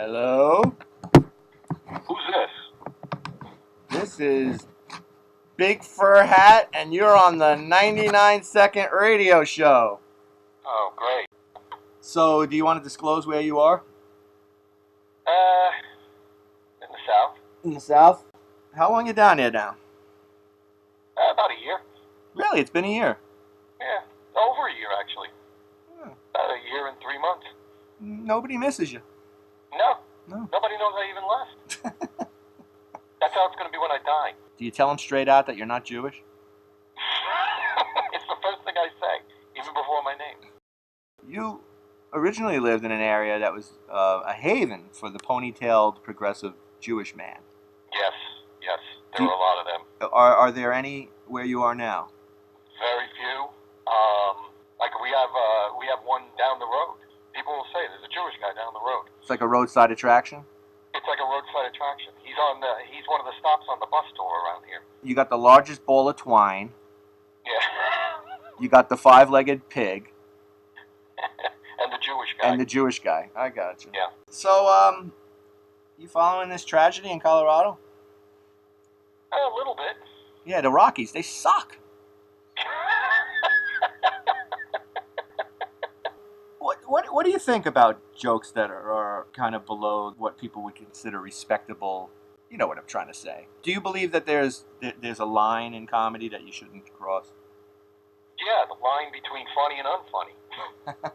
Hello? Who's this? This is Big Fur Hat, and you're on the 99-second radio show. Oh, great. So, do you want to disclose where you are? In the South. In the South? How long you down there now? About a year. Really? It's been a year. Yeah, over a year, actually. Hmm. About a year and 3 months. Nobody misses you. No. Nobody knows I even left. That's how it's going to be when I die. Do you tell them straight out that you're not Jewish? It's the first thing I say, even before my name. You originally lived in an area that was a haven for the ponytailed progressive Jewish man. Yes. There were a lot of them. Are there any where you are now? Very few. Like we have one down the road. People will say there's a Jewish guy down the road. It's like a roadside attraction? It's like a roadside attraction. He's one of the stops on the bus tour around here. You got the largest ball of twine. Yeah. You got the five-legged pig. And the Jewish guy. And the Jewish guy. I got you. Yeah. So, you following this tragedy in Colorado? A little bit. Yeah, the Rockies, they suck. What do you think about jokes that are kind of below what people would consider respectable? You know what I'm trying to say. Do you believe that there's a line in comedy that you shouldn't cross? Yeah, the line between funny and unfunny.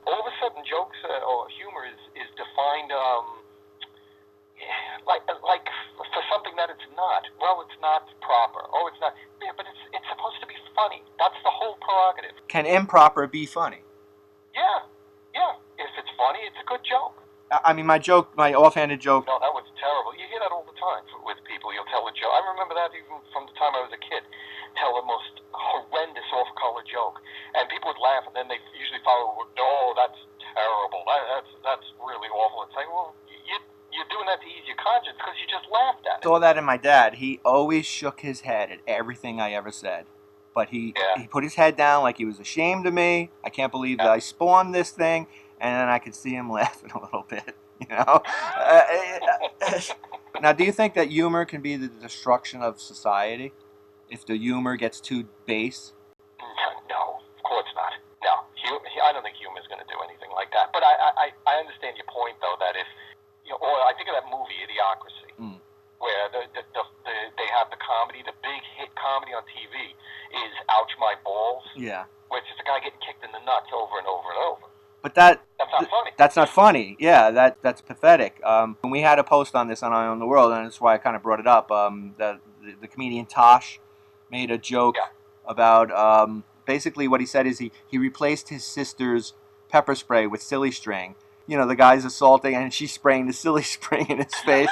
All of a sudden, jokes or humor is defined like for something that it's not. Well, it's not proper. Oh, it's not. Yeah, but it's supposed to be funny. That's the whole prerogative. Can improper be funny? Yeah. If it's funny, it's a good joke. I mean, my offhanded joke. No, that was terrible. You hear that all the time with people. You'll tell a joke. I remember that even from the time I was a kid. Tell the most horrendous off-color joke, and people would laugh, and then they usually follow with, "Oh, that's terrible. That's really awful." It's like, well, you're doing that to ease your conscience because you just laughed at it. Saw that in my dad. He always shook his head at everything I ever said. But he put his head down like he was ashamed of me. I can't believe that I spawned this thing. And then I could see him laughing a little bit, you know? Now, do you think that humor can be the destruction of society? If the humor gets too base? No, of course not. No, I don't think humor is going to do anything like that. But I understand your point, though, that if, or I think of that movie, Idiocracy, where they have the comedy, the big hit comedy on TV is Ouch My Balls. Yeah. Where it's just a guy getting kicked in the nuts over and over and over. But that's not funny. That's not funny. Yeah, that's pathetic. When we had a post on this on I Own the World, and that's why I kind of brought it up. The comedian Tosh made a joke about basically what he said is he replaced his sister's pepper spray with silly string. You know, the guy's assaulting and she's spraying the silly string in his face.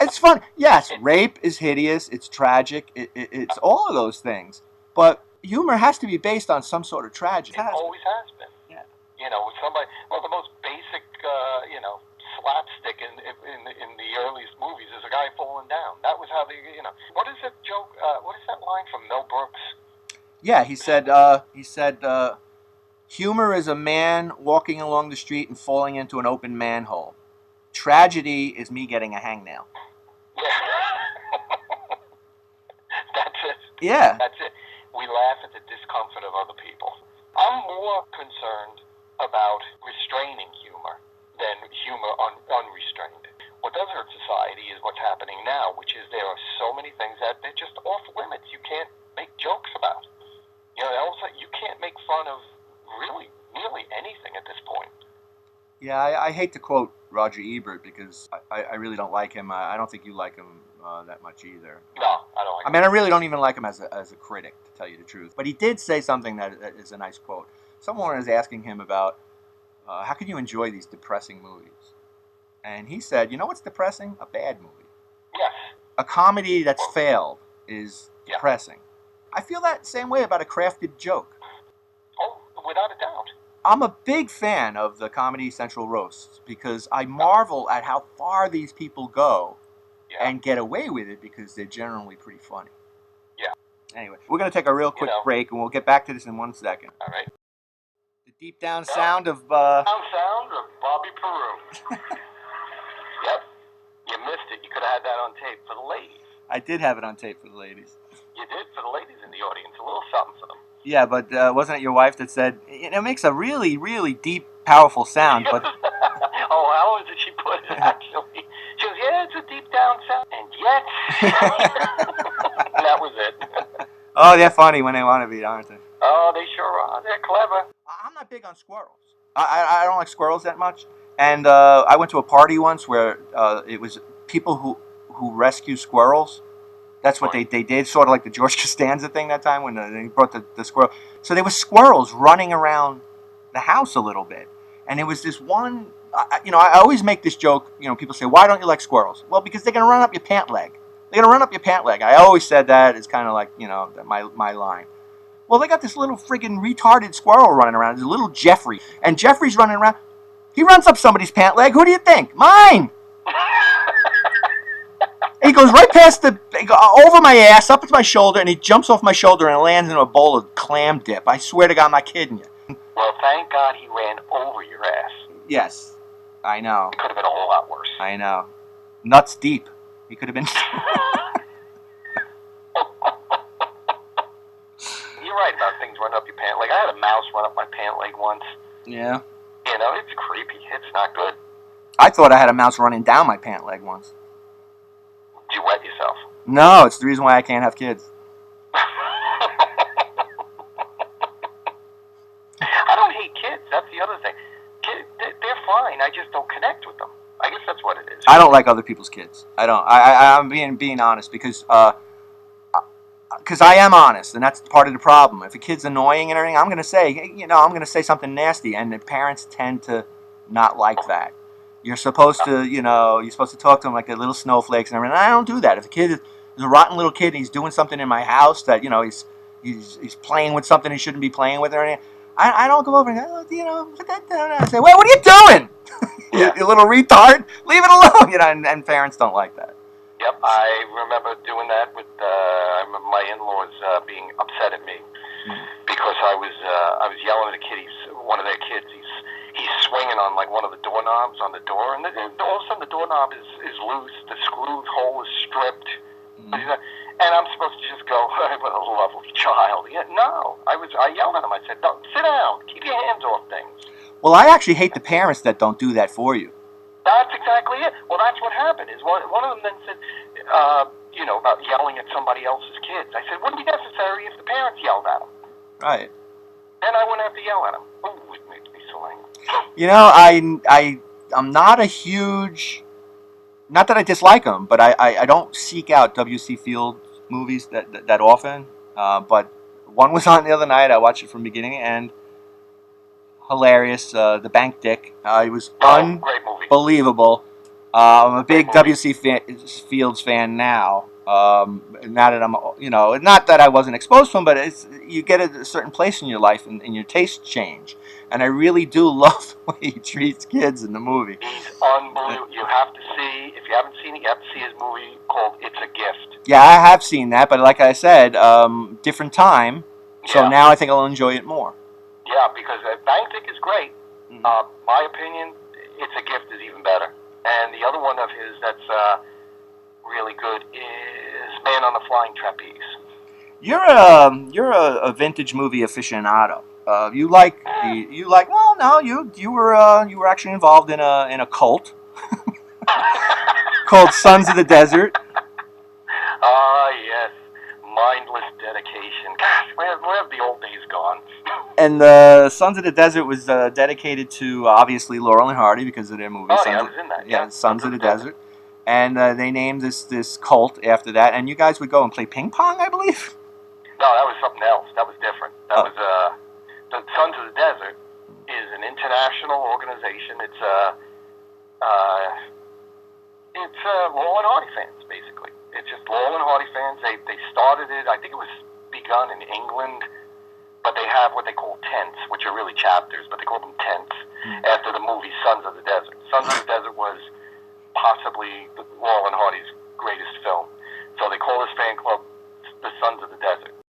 It's fun. Yes, rape is hideous. It's tragic. It's all of those things. But humor has to be based on some sort of tragedy. It always has been. Yeah. Somebody. Well, the most basic, slapstick in the earliest movies is a guy falling down. That was how they. What is that joke? What is that line from Mel Brooks? Yeah, he said. Humor is a man walking along the street and falling into an open manhole. Tragedy is me getting a hangnail. Yeah. That's it. Yeah. That's it. We laugh at the discomfort of other people. I'm more concerned about restraining humor than humor unrestrained. What does hurt society is what's happening now, which is there are so many things that they're just off limits. You can't make jokes about. Also, you can't make fun of really anything at this point. Yeah, I hate to quote Roger Ebert because I really don't like him. I don't think you like him that much either. No, I don't like him. I mean, I really don't even like him as a critic, to tell you the truth. But he did say something that is a nice quote. Someone was asking him about how can you enjoy these depressing movies? And he said, you know what's depressing? A bad movie. Yes. A comedy that's failed is depressing. I feel that same way about a crafted joke. Oh, without a doubt. I'm a big fan of the Comedy Central roasts because I marvel at how far these people go and get away with it because they're generally pretty funny. Yeah. Anyway, we're going to take a real quick break and we'll get back to this in 1 second. All right. The deep down sound of Sound of Bobby Peru. Yep. You missed it. You could have had that on tape for the ladies. I did have it on tape for the ladies. You did for the ladies in the audience. A little something for them. Yeah, but wasn't it your wife that said it makes a really, really deep, powerful sound? But oh, how did she put it? Actually, she goes, "Yeah, it's a deep down sound," and yet that was it. Oh, they're funny when they want to be, aren't they? Oh, they sure are. They're clever. I'm not big on squirrels. I don't like squirrels that much. And I went to a party once where it was people who rescue squirrels. That's what they did, sort of like the George Costanza thing that time when they brought the squirrel. So there were squirrels running around the house a little bit. And there was this one, I always make this joke, people say, why don't you like squirrels? Well, because they're going to run up your pant leg. They're going to run up your pant leg. I always said that. It's kind of like, my line. Well, they got this little friggin' retarded squirrel running around. It's a little Jeffrey. And Jeffrey's running around. He runs up somebody's pant leg. Who do you think? Mine! He goes right past over my ass, up to my shoulder, and he jumps off my shoulder and lands in a bowl of clam dip. I swear to God, I'm not kidding you. Well, thank God he ran over your ass. Yes, I know. It could have been a whole lot worse. I know. Nuts deep. He could have been... You're right about things running up your pant leg. I had a mouse run up my pant leg once. Yeah. It's creepy. It's not good. I thought I had a mouse running down my pant leg once. Did you wet yourself? No, it's the reason why I can't have kids. I don't hate kids. That's the other thing. Kids, they're fine. I just don't connect with them. I guess that's what it is. I don't like other people's kids. I don't. I'm being honest because I am honest, and that's part of the problem. If a kid's annoying and everything, I'm going to say, I'm going to say something nasty, and the parents tend to not like that. You're supposed to, you're supposed to talk to them like they're little snowflakes and everything. And I don't do that. If a kid is a rotten little kid and he's doing something in my house that, he's playing with something he shouldn't be playing with or anything, I don't go over and go, put that down. I say, well, what are you doing? You little retard. Leave it alone. And parents don't like that. Yep, I remember doing that with I remember my in-laws being upset at me because I was yelling at a kid. One of their kids. He's swinging on like one of the doorknobs on the door, and all of a sudden the doorknob is loose. The screw hole is stripped, and I'm supposed to just go, "What a lovely child." Yeah, no, I yelled at him. I said, "Don't sit down. Keep your hands off things." Well, I actually hate the parents that don't do that for you. That's exactly it. Well, that's what happened. Is one of them then said, about yelling at somebody else's kids. I said, wouldn't be necessary if the parents yelled at them. Right. Then I wouldn't have to yell at them. Ooh, it makes me so angry. I'm not a huge, not that I dislike them, but I don't seek out W.C. Fields movies that often. But one was on the other night. I watched it from beginning to end. Hilarious. The Bank Dick. It was unbelievable. I'm a big W.C. Fields fan now. Now that I'm, not that I wasn't exposed to him, but you get a certain place in your life and your tastes change. And I really do love the way he treats kids in the movie. He's unbelievable. You have to see, if you haven't seen it, you have to see his movie called It's a Gift. Yeah, I have seen that, but like I said, different time. So now I think I'll enjoy it more. Yeah, because Bank Dick is great. Mm-hmm. My opinion, It's a Gift is even better. And the other one of his that's really good is Man on the Flying Trapeze. You're a vintage movie aficionado. You were actually involved in a cult called Sons of the Desert. Ah, yes. Mindless dedication. Gosh, where have the old days gone? And the Sons of the Desert was dedicated to, obviously, Laurel and Hardy because of their movie. I was in that. Yeah, Sons of the Desert. And they named this cult after that. And you guys would go and play ping pong, I believe? No, that was something else. That was different. That was the Sons of the Desert is an international organization. It's Laurel and Hardy fans, basically. It's just Laurel and Hardy fans. They started it. I think it was begun in England, but they have what they call tents, which are really chapters, but they call them tents after the movie Sons of the Desert. Sons of the Desert was possibly Laurel and Hardy's greatest film, so they call this fan club the Sons of the Desert.